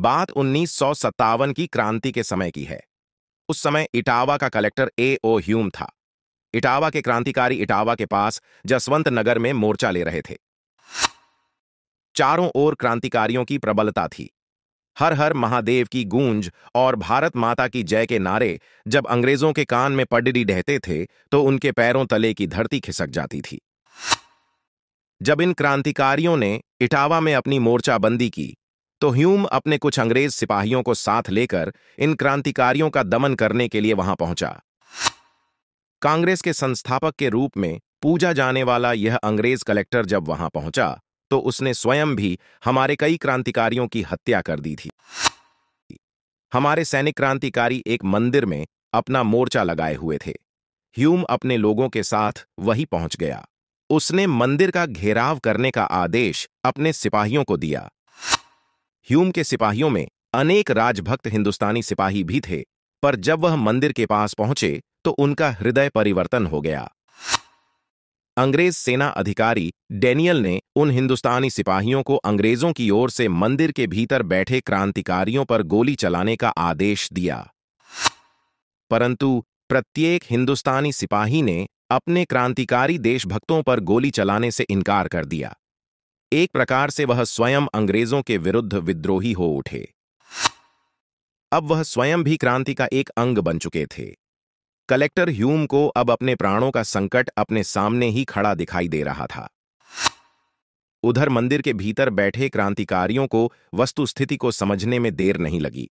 बात 1957 की क्रांति के समय की है। उस समय इटावा का कलेक्टर A.O. ह्यूम था। इटावा के क्रांतिकारी इटावा के पास जसवंत नगर में मोर्चा ले रहे थे। चारों ओर क्रांतिकारियों की प्रबलता थी। हर हर महादेव की गूंज और भारत माता की जय के नारे जब अंग्रेजों के कान में पडडी ढहते थे तो उनके पैरों तले की धरती खिसक जाती थी। जब इन क्रांतिकारियों ने इटावा में अपनी मोर्चाबंदी की तो ह्यूम अपने कुछ अंग्रेज सिपाहियों को साथ लेकर इन क्रांतिकारियों का दमन करने के लिए वहां पहुंचा। कांग्रेस के संस्थापक के रूप में पूजा जाने वाला यह अंग्रेज कलेक्टर जब वहां पहुंचा तो उसने स्वयं भी हमारे कई क्रांतिकारियों की हत्या कर दी थी। हमारे सैनिक क्रांतिकारी एक मंदिर में अपना मोर्चा लगाए हुए थे। ह्यूम अपने लोगों के साथ वहीं पहुंच गया। उसने मंदिर का घेराव करने का आदेश अपने सिपाहियों को दिया। ह्यूम के सिपाहियों में अनेक राजभक्त हिंदुस्तानी सिपाही भी थे, पर जब वह मंदिर के पास पहुंचे तो उनका हृदय परिवर्तन हो गया। अंग्रेज सेना अधिकारी डेनियल ने उन हिंदुस्तानी सिपाहियों को अंग्रेजों की ओर से मंदिर के भीतर बैठे क्रांतिकारियों पर गोली चलाने का आदेश दिया, परंतु प्रत्येक हिंदुस्तानी सिपाही ने अपने क्रांतिकारी देशभक्तों पर गोली चलाने से इनकार कर दिया। एक प्रकार से वह स्वयं अंग्रेजों के विरुद्ध विद्रोही हो उठे। अब वह स्वयं भी क्रांति का एक अंग बन चुके थे। कलेक्टर ह्यूम को अब अपने प्राणों का संकट अपने सामने ही खड़ा दिखाई दे रहा था। उधर मंदिर के भीतर बैठे क्रांतिकारियों को वस्तुस्थिति को समझने में देर नहीं लगी।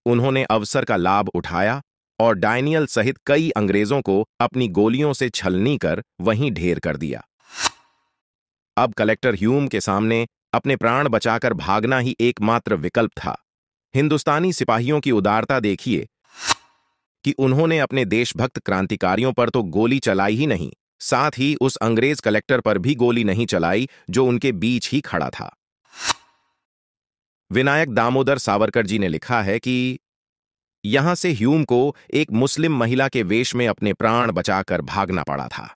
उन्होंने अवसर का लाभ उठाया और डायनियल सहित कई अंग्रेजों को अपनी गोलियों से छलनी कर वहीं ढेर कर दिया। अब कलेक्टर ह्यूम के सामने अपने प्राण बचाकर भागना ही एकमात्र विकल्प था। हिंदुस्तानी सिपाहियों की उदारता देखिए कि उन्होंने अपने देशभक्त क्रांतिकारियों पर तो गोली चलाई ही नहीं, साथ ही उस अंग्रेज कलेक्टर पर भी गोली नहीं चलाई जो उनके बीच ही खड़ा था। विनायक दामोदर सावरकर जी ने लिखा है कि यहां से ह्यूम को एक मुस्लिम महिला के वेश में अपने प्राण बचाकर भागना पड़ा था।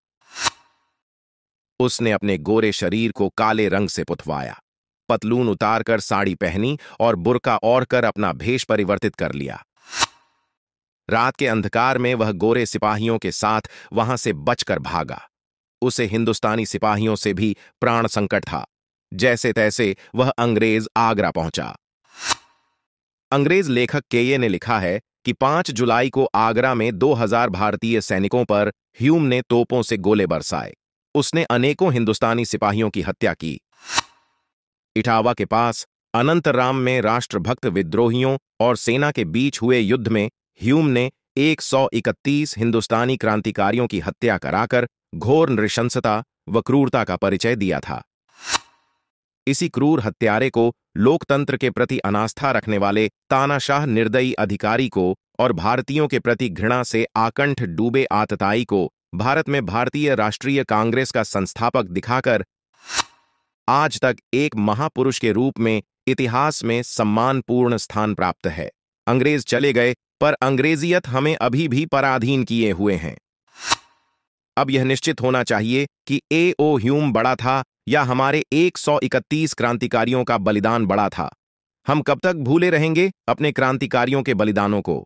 उसने अपने गोरे शरीर को काले रंग से पुतवाया, पतलून उतारकर साड़ी पहनी और बुर्का ओढ़कर अपना भेष परिवर्तित कर लिया। रात के अंधकार में वह गोरे सिपाहियों के साथ वहां से बचकर भागा। उसे हिंदुस्तानी सिपाहियों से भी प्राण संकट था। जैसे तैसे वह अंग्रेज आगरा पहुंचा। अंग्रेज लेखक केये ने लिखा है कि 5 जुलाई को आगरा में 2000 भारतीय सैनिकों पर ह्यूम ने तोपों से गोले बरसाए। उसने अनेकों हिंदुस्तानी सिपाहियों की हत्या की। इटावा के पास अनंतराम में राष्ट्रभक्त विद्रोहियों और सेना के बीच हुए युद्ध में ह्यूम ने 131 हिंदुस्तानी क्रांतिकारियों की हत्या कराकर घोर नृशंसता व क्रूरता का परिचय दिया था। इसी क्रूर हत्यारे को लोकतंत्र के प्रति अनास्था रखने वाले तानाशाह निर्दयी अधिकारी को और भारतीयों के प्रति घृणा से आकंठ डूबे आतताई को भारत में भारतीय राष्ट्रीय कांग्रेस का संस्थापक दिखाकर आज तक एक महापुरुष के रूप में इतिहास में सम्मानपूर्ण स्थान प्राप्त है। अंग्रेज चले गए, पर अंग्रेजियत हमें अभी भी पराधीन किए हुए हैं। अब यह निश्चित होना चाहिए कि A.O. ह्यूम बड़ा था या हमारे 131 क्रांतिकारियों का बलिदान बड़ा था। हम कब तक भूले रहेंगे अपने क्रांतिकारियों के बलिदानों को?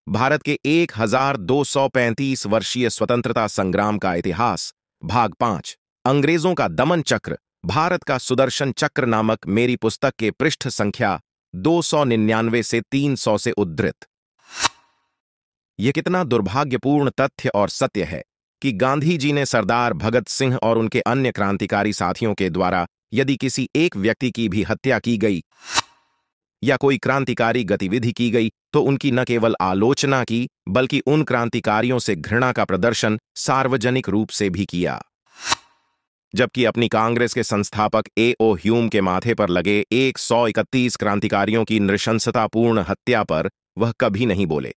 भारत के 1235 वर्षीय स्वतंत्रता संग्राम का इतिहास, भाग 5, अंग्रेजों का दमन चक्र, भारत का सुदर्शन चक्र नामक मेरी पुस्तक के पृष्ठ संख्या 299 से 300 से उद्धृत। यह कितना दुर्भाग्यपूर्ण तथ्य और सत्य है कि गांधी जी ने सरदार भगत सिंह और उनके अन्य क्रांतिकारी साथियों के द्वारा यदि किसी एक व्यक्ति की भी हत्या की गई या कोई क्रांतिकारी गतिविधि की गई तो उनकी न केवल आलोचना की बल्कि उन क्रांतिकारियों से घृणा का प्रदर्शन सार्वजनिक रूप से भी किया। जबकि अपनी कांग्रेस के संस्थापक A.O. ह्यूम के माथे पर लगे 131 क्रांतिकारियों की नृशंसतापूर्ण हत्या पर वह कभी नहीं बोले।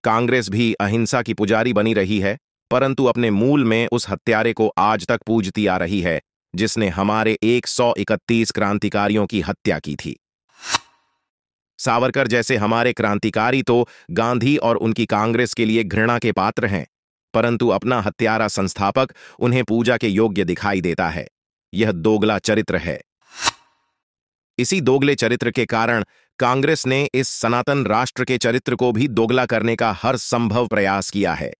कांग्रेस भी अहिंसा की पुजारी बनी रही है, परंतु अपने मूल में उस हत्यारे को आज तक पूजती आ रही है जिसने हमारे 131 क्रांतिकारियों की हत्या की थी। सावरकर जैसे हमारे क्रांतिकारी तो गांधी और उनकी कांग्रेस के लिए घृणा के पात्र हैं, परंतु अपना हत्यारा संस्थापक उन्हें पूजा के योग्य दिखाई देता है। यह दोगला चरित्र है। इसी दोगले चरित्र के कारण कांग्रेस ने इस सनातन राष्ट्र के चरित्र को भी दोगला करने का हर संभव प्रयास किया है,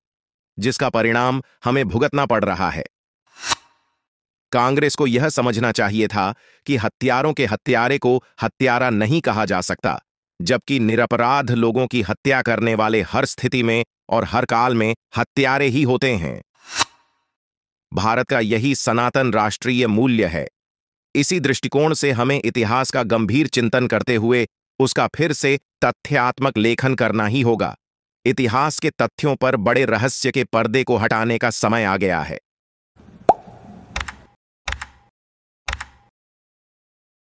जिसका परिणाम हमें भुगतना पड़ रहा है। कांग्रेस को यह समझना चाहिए था कि हत्यारों के हत्यारे को हत्यारा नहीं कहा जा सकता, जबकि निरपराध लोगों की हत्या करने वाले हर स्थिति में और हर काल में हत्यारे ही होते हैं। भारत का यही सनातन राष्ट्रीय मूल्य है। इसी दृष्टिकोण से हमें इतिहास का गंभीर चिंतन करते हुए उसका फिर से तथ्यात्मक लेखन करना ही होगा। इतिहास के तथ्यों पर बड़े रहस्य के पर्दे को हटाने का समय आ गया है।